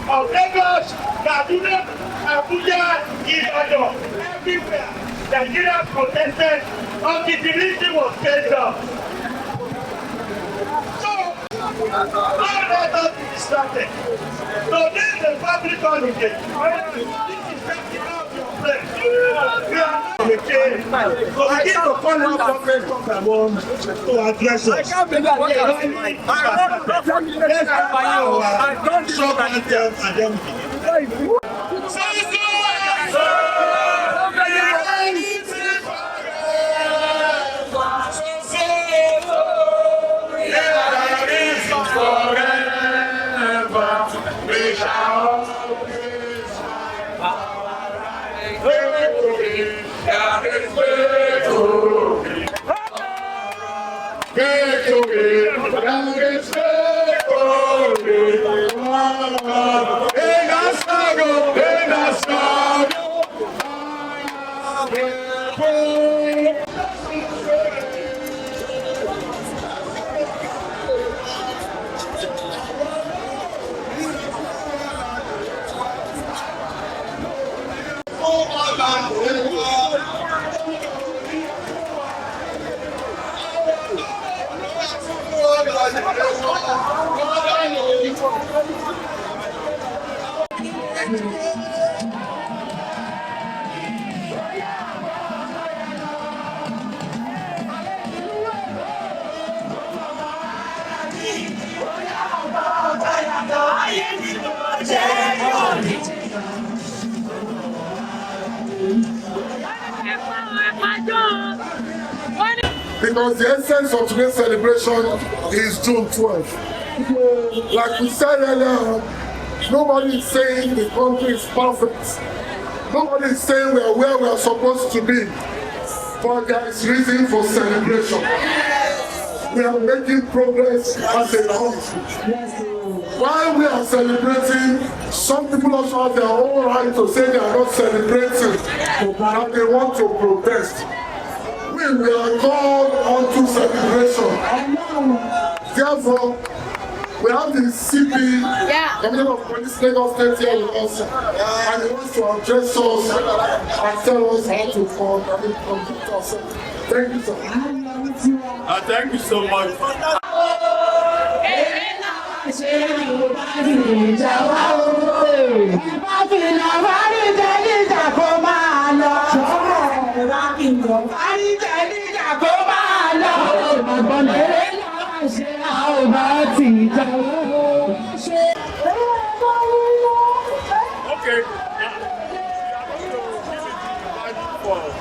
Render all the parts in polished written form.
Of Lagos, Kaduna, Abuja, Ibadan, everywhere, Nigeria protested until the meeting was cancelled. So, all that has been distracted. Today is a public holiday. This is taking out your place. We are not on the chain. So we need to call out government to address us. I can't believe Because the essence of today's celebration is June 12th. Like we said earlier, nobody is saying the country is perfect. Nobody is saying we are where we are supposed to be. But there is reason for celebration. We are making progress as a country. While we are celebrating, some people also have their own right to say they are not celebrating and they want to protest. We are called onto celebration. Therefore, we have the CP, Commissioner of Police Lagos State here with us, and he wants to address us and tell us how to conduct ourselves. Thank you, sir. Thank you so much. Okay.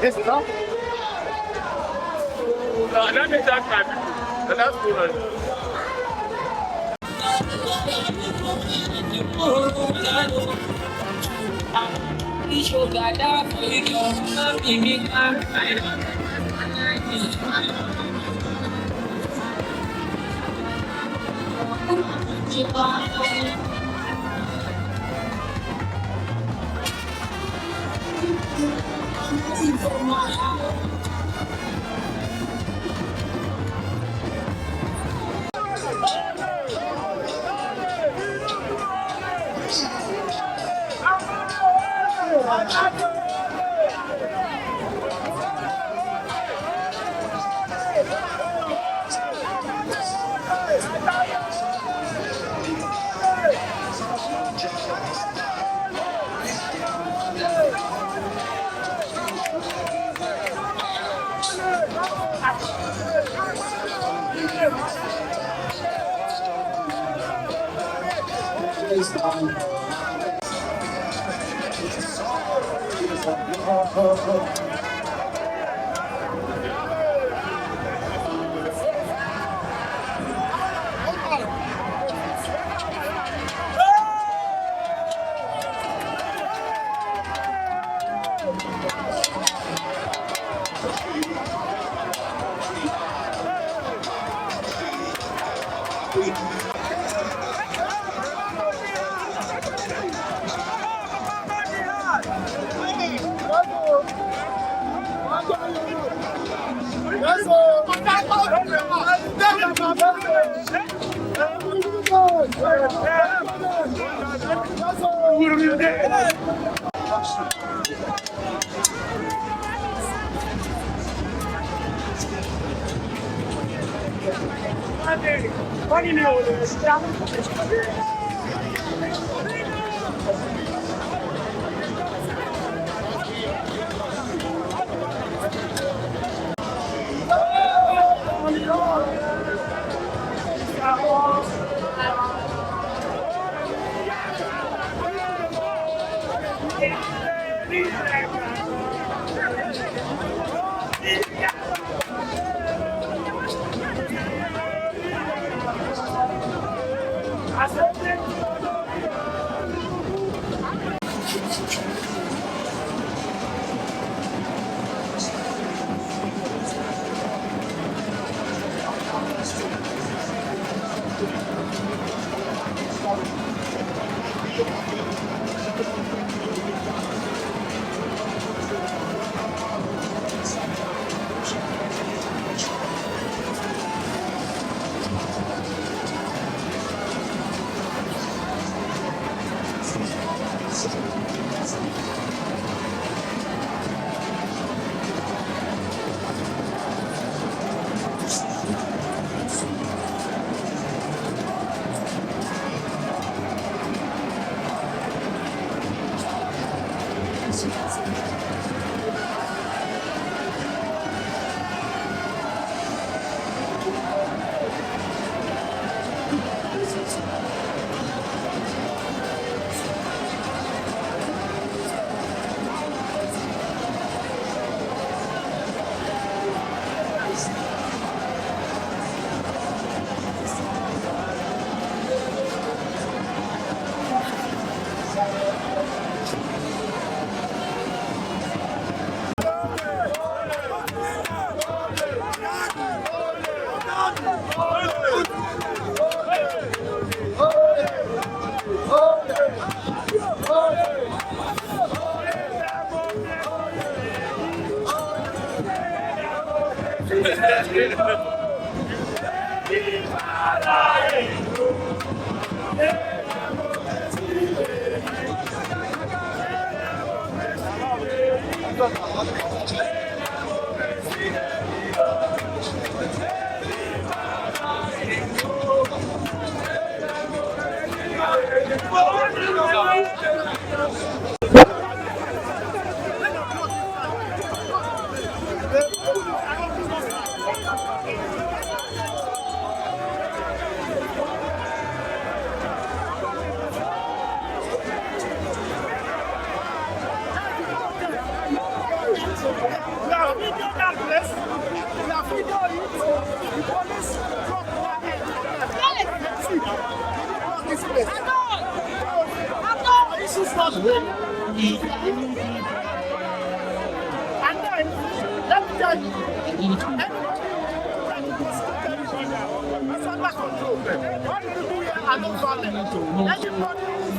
Yes, no? Let me talk my people. That's good.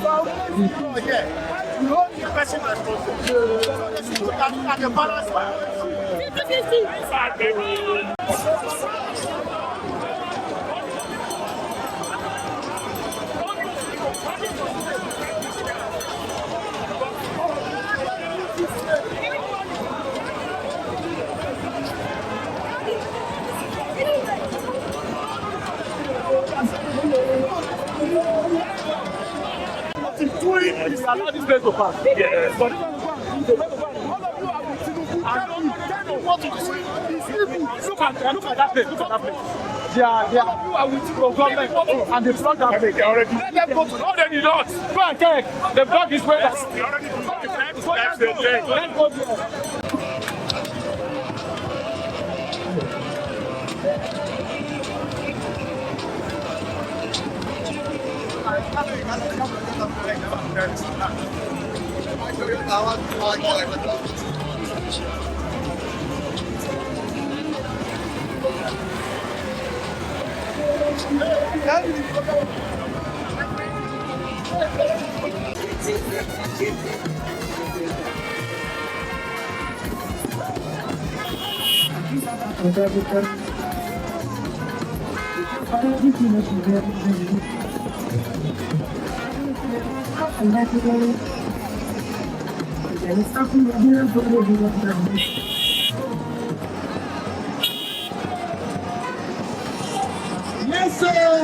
You hold the person responsible. So that the balance allow this place to pass. Yes. But all of you are with TINUBU. What to do is look at that place. Look at that place. They are with pro-government and they block that place. Let them go to. No, they did not. Go and check. The block is where that's. They already blocked the flag. Let's go there. Yes, sir.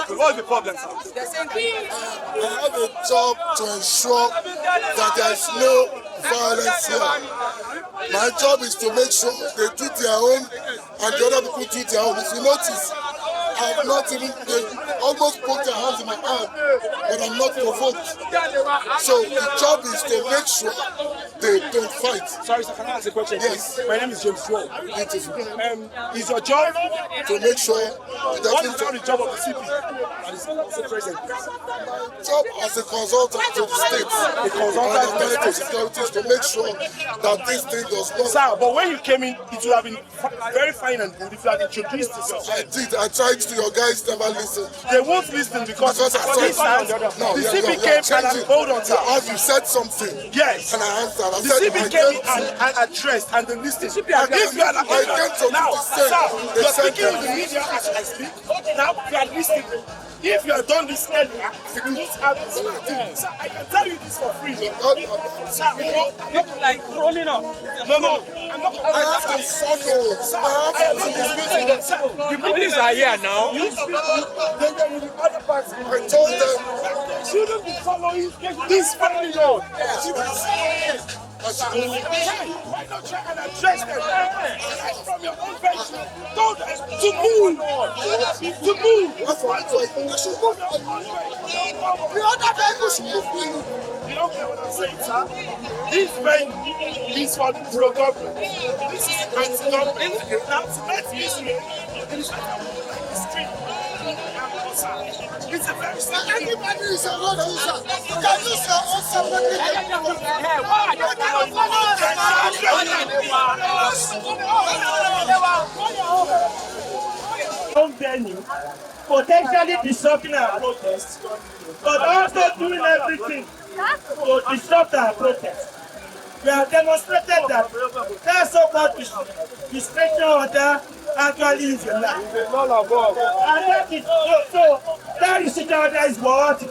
What is the problem, sir? I have a job to ensure that there is no violence here. My job is to make sure they do their own and the other people do their own. If you notice, I have not even, they almost put their hands in my hand, but I'm not provoked. So the job is to make sure they don't fight. Sorry, sir, can I ask a question? Yes. Please? My name is James Wall. Is your job to make sure what is the job of the CP that is also present? My job as a consultant to the state, A consultant to security is to make sure that this thing does not. Sir, but when you came in, it would have been very fine and good if you had introduced yourself. I did. I tried to. to your guys never listen. They won't listen because I said the CB came and hold on, sir. You said something. Yes. And I answered. The CB came and addressed and they listened. If you are now, sir, you are speaking in the media as I speak. Now you are listening. If you are done this earlier, you need to have this. Sir, I can tell you this for free. Sir, like rolling up. No, I'm not. I have to follow. Sir, I am not disputing. Sir, the police are here now. You speak. Then there will be other parts. I told them. They shouldn't be following this family law. Why not try and address them? Right from your own bench. Told them to move. To move. That's what I told them. The other people should move. You don't get what I'm saying, sir? This bank is for the pro-government. This is anti-government. Now, let's listen. It is like the street. It's a very simple. Everybody is a lot of user. You can use your own separate. Potentially disrupting our protest, but also doing everything to disrupt our protest. We have demonstrated that that so-called restriction order actually is a lie. And that is so that restriction order is what?